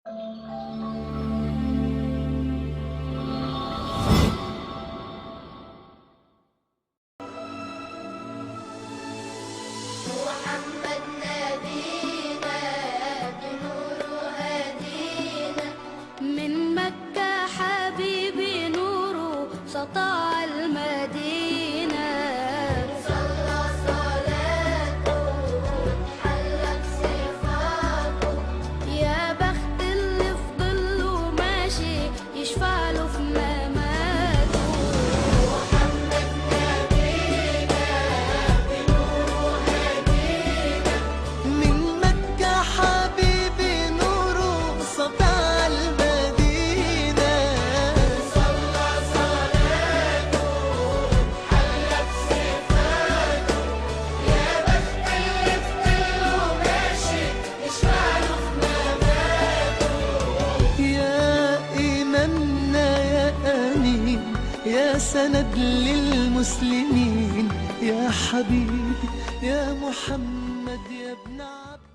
محمد نبينا بنور هدينا، من مكة حبيبي نوره سطع المدينة. صلى صلاته حلت صفاته، يا بخت اللي في ظله ماشي يشفع له في مماته. محمد نبينا بنور هدينا، من مكة حبيبي نوره سطع المدينة. صلى صلاته حلت صفاته، يا بخت اللي في ظله ماشي يشفع له في مماته. يا إمامنا يا أمين، يا سند للمسلمين، يا حبيبي يا محمد يا ابن عبد